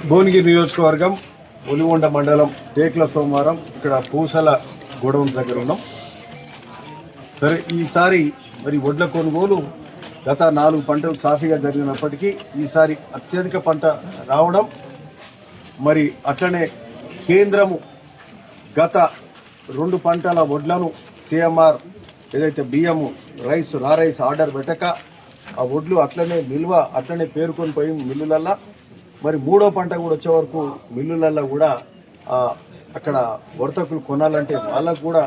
భువనగిరి నియోజకవర్గం ఒలిగొండ మండలం టేక్ల సోమవారం ఇక్కడ పూసల గోడౌన్ దగ్గర ఉన్నాం. సరే, ఈసారి మరి వడ్ల కొనుగోలు గత 4 పంటలు సాఫీగా జరిగినప్పటికీ ఈసారి అత్యధిక పంట రావడం, మరి అట్లనే కేంద్రము గత 2 పంటల వడ్లను సిఎంఆర్ ఏదైతే బియ్యము రైస్ రా రైస్ ఆర్డర్ పెట్టక ఆ వడ్లు అట్లనే నిల్వ అట్లనే పేరుకొని పోయి మిల్లులల్లా, మరి 3వ పంట కూడా వచ్చే వరకు మిల్లులల్లో కూడా అక్కడ వర్తకులు కొనాలంటే వాళ్ళకు కూడా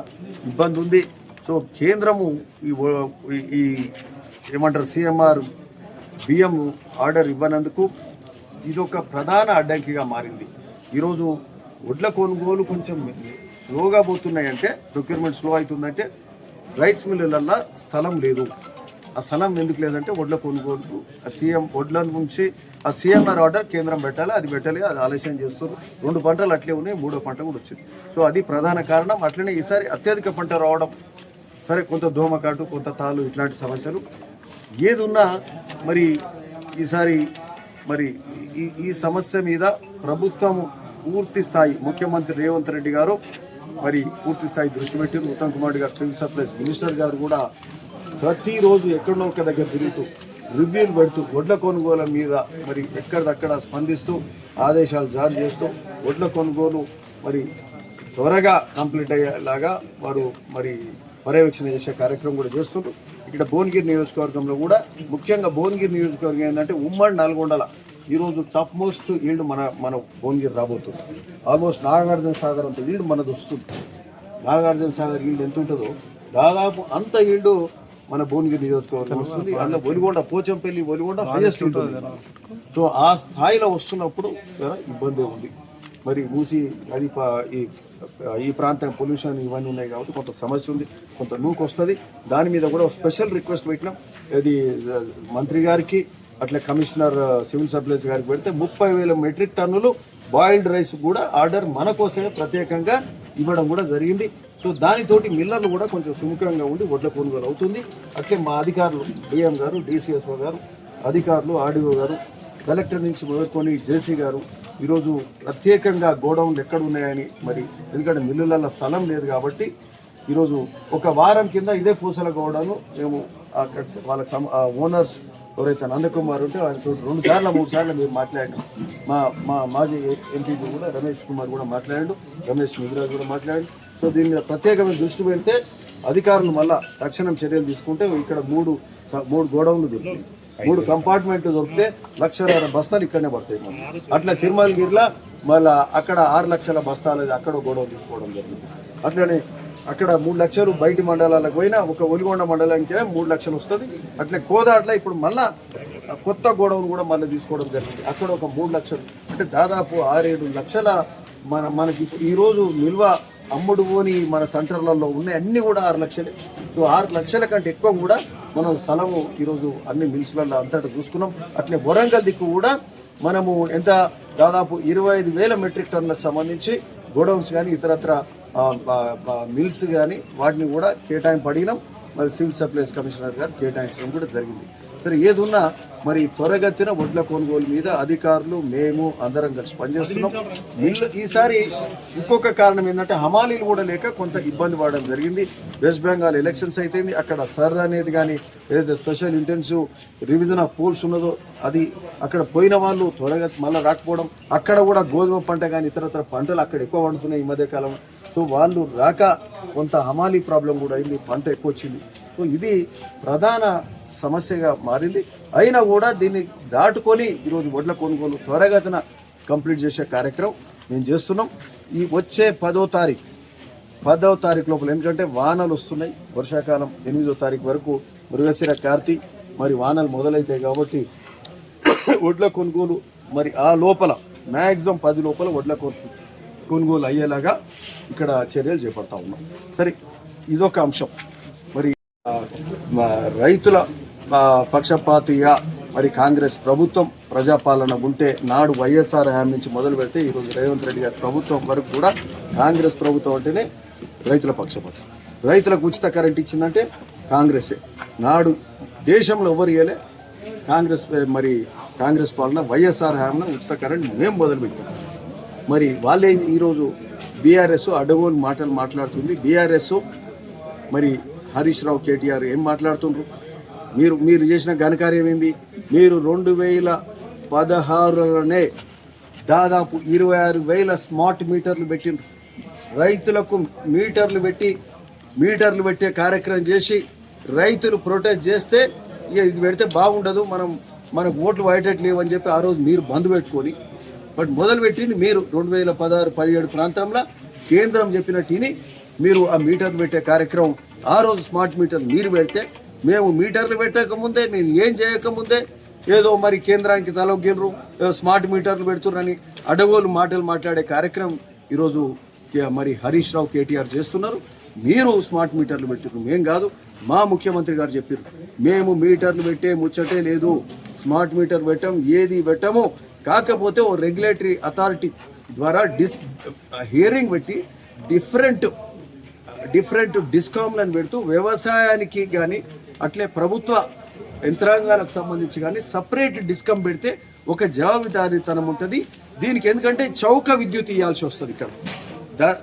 ఇబ్బంది ఉంది. సో కేంద్రము ఈ ఏమంటారు సిఎంఆర్ బియ్యం ఆర్డర్ ఇవ్వనందుకు ఇదొక ప్రధాన అడ్డంకిగా మారింది. ఈరోజు వడ్ల కొనుగోలు కొంచెం స్లోగా పోతున్నాయంటే, ప్రొక్యూర్మెంట్ స్లో అవుతుందంటే రైస్ మిల్లులల్లో స్థలం లేదు. ఆ స్థలం ఎందుకు లేదంటే వడ్ల కొనుగోలుకు వడ్ల నుంచి ఆ సిఎంఆర్ ఆర్డర్ కేంద్రం పెట్టాలి, అది పెట్టాలి, అది ఆలస్యం చేస్తారు. 2 పంటలు అట్లే ఉన్నాయి, 3వ పంట కూడా వచ్చింది. సో అది ప్రధాన కారణం. అట్లనే ఈసారి అత్యధిక పంట రావడం, సరే కొంత దోమకాటు, కొంత తాలు, ఇట్లాంటి సమస్యలు ఏది ఉన్నా మరి ఈసారి మరి ఈ సమస్య మీద ప్రభుత్వం పూర్తి స్థాయి ముఖ్యమంత్రి రేవంత్ రెడ్డి గారు మరి పూర్తి స్థాయి దృష్టి పెట్టారు. ఉత్తమ్ కుమార్ గారు సివిల్ సప్లైస్ మినిస్టర్ గారు కూడా ప్రతిరోజు ఎక్కడో ఒక దగ్గర తిరుగుతూ రివ్యూలు పెడుతూ వడ్ల కొనుగోలు మీద మరి ఎక్కడిదక్కడ స్పందిస్తూ ఆదేశాలు జారీ చేస్తూ వడ్ల కొనుగోలు మరి త్వరగా కంప్లీట్ అయ్యేలాగా వారు మరి పర్యవేక్షణ చేసే కార్యక్రమం కూడా చేస్తుంటారు. ఇక్కడ భువనగిరి నియోజకవర్గంలో కూడా ముఖ్యంగా భువనగిరి నియోజకవర్గం ఏంటంటే ఉమ్మడి నల్గొండల ఈరోజు టాప్ మోస్ట్ ఈల్డ్ మన భువనగిరి రాబోతుంది. ఆల్మోస్ట్ నాగార్జున సాగర్ అంత ఈల్డ్ మనది వస్తుంది. నాగార్జున సాగర్ ఈల్డ్ ఎంత ఉంటుందో దాదాపు అంత ఈల్డ్ మన భువనగిరి నియోజకవర్గం వస్తుంది. అందులో ఒలిగొండ, పోచంపల్లి, ఒలిగొండ హైయెస్ట్ ఉంటుంది. సో ఆ స్థాయిలో వస్తున్నప్పుడు ఇబ్బంది ఉంది. మరి మూసి అది ఈ ప్రాంతం పొల్యూషన్ ఇవన్నీ ఉన్నాయి కాబట్టి కొంత సమస్య ఉంది, కొంత నూకు వస్తుంది. దాని మీద కూడా స్పెషల్ రిక్వెస్ట్ పెట్టినాం. ఇది మంత్రి గారికి అట్లా కమిషనర్ సివిల్ సప్లైస్ గారికి పెడితే 30,000 మెట్రిక్ టన్నులు బాయిల్డ్ రైస్ కూడా ఆర్డర్ మన కోసమే ప్రత్యేకంగా ఇవ్వడం కూడా జరిగింది. సో దానితోటి మిల్లర్లు కూడా కొంచెం సుముఖంగా ఉండి వడ్ల కొనుగోలు అవుతుంది. అట్లే మా అధికారులు డిఎం గారు, డిసిఎస్ఓ గారు, అధికారులు, ఆర్డీఓ గారు, కలెక్టర్ నుంచి మొదలుకొని జేసీ గారు ఈరోజు ప్రత్యేకంగా గోడౌన్లు ఎక్కడ ఉన్నాయని, మరి ఎందుకంటే మిల్లులలో స్థలం లేదు కాబట్టి ఈరోజు ఒక వారం కింద ఇదే పూసల గోడౌను మేము వాళ్ళకి ఓనర్స్ ఎవరైతే నందకుమార్ ఉంటే ఆయనతో 2 సార్లు 3 సార్లు మేము మాట్లాడాం. మా మాజీ ఎంపీ కూడా రమేష్ కుమార్ కూడా మాట్లాడాడు, రమేష్ మిగిరాజ్ కూడా మాట్లాడాడు. సో దీని మీద ప్రత్యేకమైన దృష్టి పెడితే అధికారులు మళ్ళా తక్షణం చర్యలు తీసుకుంటే ఇక్కడ 3 గోడౌన్లు దొరుకుతాయి, 3 కంపార్ట్మెంట్లు దొరికితే 1,00,000 బస్తాలు ఇక్కడనే పడతాయి. అట్లా తిరుమలగిరిలో మళ్ళీ అక్కడ 6 లక్షల బస్తాలు అక్కడ గోడౌన్ తీసుకోవడం జరిగింది. అట్లనే అక్కడ 3 లక్షలు బయటి మండలాలకు పోయినా ఒక ఒలిగొండ మండలానికి 3 లక్షలు వస్తుంది. అట్లే కోదాట్లో ఇప్పుడు మళ్ళా కొత్త గోడౌన్ కూడా మళ్ళీ తీసుకోవడం జరిగింది. అక్కడ ఒక 3 లక్షలు, అంటే దాదాపు 6-7 లక్షల మనకి ఈరోజు నిల్వ అమ్ముడు పోని మన సెంటర్లలో ఉన్నాయి అన్నీ కూడా 6 లక్షలే. సో 6 లక్షల కంటే ఎక్కువ కూడా మనం స్థలము ఈరోజు అన్ని మిల్స్లలో అంతటా చూసుకున్నాం. అట్లే వరంగల్ దిక్కు కూడా మనము ఎంత దాదాపు 25,000 మెట్రిక్ టన్నులకు సంబంధించి గోడౌన్స్ కానీ ఇతరత్ర మిల్స్ కానీ వాటిని కూడా కేటాయింపు అడిగినాం. మరి సివిల్ సప్లైస్ కమిషనర్ గారు కేటాయించడం కూడా జరిగింది. సరే, ఏది ఉన్నా మరి త్వరగతిన వడ్ల కొనుగోలు మీద అధికారులు మేము అందరం కలిసి పనిచేస్తున్నాం. ఈసారి ఇంకొక కారణం ఏంటంటే హమాలీలు కూడా లేక కొంత ఇబ్బంది పడడం జరిగింది. వెస్ట్ బెంగాల్ ఎలక్షన్స్ అయితే అక్కడ సర్ అనేది కానీ ఏదైతే special intensive revision of polls ఉన్నదో అది అక్కడ పోయిన వాళ్ళు త్వరగా మళ్ళీ రాకపోవడం, అక్కడ కూడా గోధుమ పంట కానీ ఇతరత్ర పంటలు అక్కడ ఎక్కువ పండుతున్నాయి ఈ మధ్యకాలం. సో వాళ్ళు రాక కొంత హమాలీ ప్రాబ్లం కూడా అయింది, పంట ఎక్కువ వచ్చింది. సో ఇది ప్రధాన సమస్యగా మారింది. అయినా కూడా దీన్ని దాటుకొని ఈరోజు వడ్ల కొనుగోలు త్వరగతిన కంప్లీట్ చేసే కార్యక్రమం మేము చేస్తున్నాం. ఈ వచ్చే 10వ తారీఖు లోపల, ఎందుకంటే వానలు వస్తున్నాయి, వర్షాకాలం 8వ తారీఖు వరకు మృగశిర కార్తీ మరి వానలు మొదలైతాయి కాబట్టి వడ్ల కొనుగోలు మరి ఆ లోపల మ్యాక్సిమం 10 లోపల వడ్ల కొనుగోలు అయ్యేలాగా ఇక్కడ చర్యలు చేపడతా ఉన్నాం. సరే, ఇదొక అంశం. మరి రైతుల పక్షపాతిగా మరి కాంగ్రెస్ ప్రభుత్వం ప్రజాపాలన ఉంటే నాడు వైఎస్ఆర్ హయాం నుంచి మొదలు పెడితే ఈరోజు రేవంత్ రెడ్డి గారి ప్రభుత్వం వరకు కూడా కాంగ్రెస్ ప్రభుత్వం అంటేనే రైతుల పక్షపాతం. రైతులకు ఉచిత కరెంట్ ఇచ్చిందంటే కాంగ్రెసే. నాడు దేశంలో ఎవరు ఇవ్వలే, కాంగ్రెస్ మరి కాంగ్రెస్ పాలన వైఎస్ఆర్ హయాంలో ఉచిత కరెంట్ మేము మొదలుపెట్టాం. మరి వాళ్ళే ఈరోజు బీఆర్ఎస్ అడ్డగోలు మాటలు మాట్లాడుతుంది. బీఆర్ఎస్ మరి హరీష్ రావు కేటీఆర్ ఏం మాట్లాడుతుండ్రు? మీరు చేసిన ఘనకార్యం ఏంది? మీరు 2016లోనే దాదాపు 26,000 స్మార్ట్ మీటర్లు పెట్టిండ్రు. రైతులకు మీటర్లు పెట్టే కార్యక్రమం చేసి రైతులు ప్రొటెస్ట్ చేస్తే ఇక ఇది పెడితే బాగుండదు, మనకు ఓట్లు వేయటట్లేవు అని చెప్పి ఆ రోజు మీరు బంద్ పెట్టుకొని, బట్ మొదలుపెట్టింది మీరు 2016-17 ప్రాంతంలో కేంద్రం చెప్పినట్టుని మీరు ఆ మీటర్లు పెట్టే కార్యక్రమం ఆ రోజు స్మార్ట్ మీటర్లు మీరు పెడితే, మేము మీటర్లు పెట్టకముందే మేము ఏం చేయకముందే ఏదో మరి కేంద్రానికి తలొగ్గినరు, స్మార్ట్ మీటర్లు పెడుతున్నారని అడగోలు మాటలు మాట్లాడే కార్యక్రమం ఈరోజు మరి హరీష్ రావు కేటీఆర్ చేస్తున్నారు. మీరు స్మార్ట్ మీటర్లు పెట్టారు, మేం కాదు. మా ముఖ్యమంత్రి గారు చెప్పారు, మేము మీటర్లు పెట్టే ముచ్చటే లేదు, స్మార్ట్ మీటర్ ఏది పెట్టము, కాకపోతే ఓ రెగ్యులేటరీ అథారిటీ ద్వారా హియరింగ్ పెట్టి డిఫరెంట్ డిస్కామ్లను పెడుతూ వ్యవసాయానికి కానీ అట్లే ప్రభుత్వ యంత్రాంగాలకు సంబంధించి కానీ సపరేట్ డిస్కమ్ పెడితే ఒక జవాబుదారీతనం ఉంటుంది దీనికి. ఎందుకంటే చౌక విద్యుత్ ఇవ్వాల్సి వస్తుంది, ఇక్కడ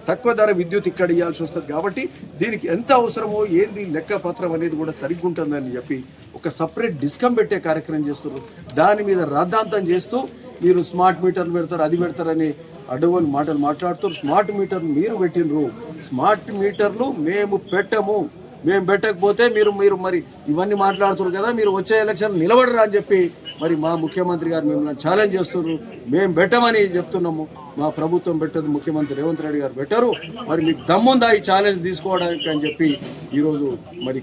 తక్కువ ధర విద్యుత్ ఇక్కడ ఇవ్వాల్సి వస్తుంది. కాబట్టి దీనికి ఎంత అవసరమో ఏంది లెక్క పత్రం అనేది కూడా సరిగ్గా ఉంటుందని చెప్పి ఒక సపరేట్ డిస్కమ్ పెట్టే కార్యక్రమం చేస్తున్నారు. దాని మీద రాద్ధాంతం చేస్తూ మీరు స్మార్ట్ మీటర్లు పెడతారు, అది పెడతారని అడవులు మాటలు మాట్లాడుతూ స్మార్ట్ మీటర్లు మీరు పెట్టినరు. స్మార్ట్ మీటర్లు మేము పెట్టకపోతే మీరు మరి ఇవన్నీ మాట్లాడుతున్నారు కదా, మీరు వచ్చే ఎలక్షన్ నిలబడరా అని చెప్పి మరి మా ముఖ్యమంత్రి గారు మిమ్మల్ని ఛాలెంజ్ చేస్తున్నారు. మేము పెట్టమని చెప్తున్నాము, మా ప్రభుత్వం పెట్టదు, ముఖ్యమంత్రి రేవంత్ రెడ్డి గారు పెట్టరు. మరి మీకు దమ్ముందా ఈ ఛాలెంజ్ తీసుకోవడానికి అని చెప్పి ఈరోజు మరి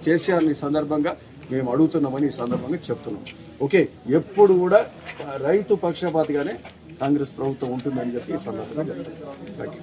కేసీఆర్ని సందర్భంగా మేము అడుగుతున్నామని ఈ సందర్భంగా చెప్తున్నాం. ఓకే, ఎప్పుడు కూడా రైతు పక్షపాతిగానే కాంగ్రెస్ ప్రభుత్వం ఉంటుందని చెప్పి ఈ సందర్భంగా చెప్తున్నాం. Thank you.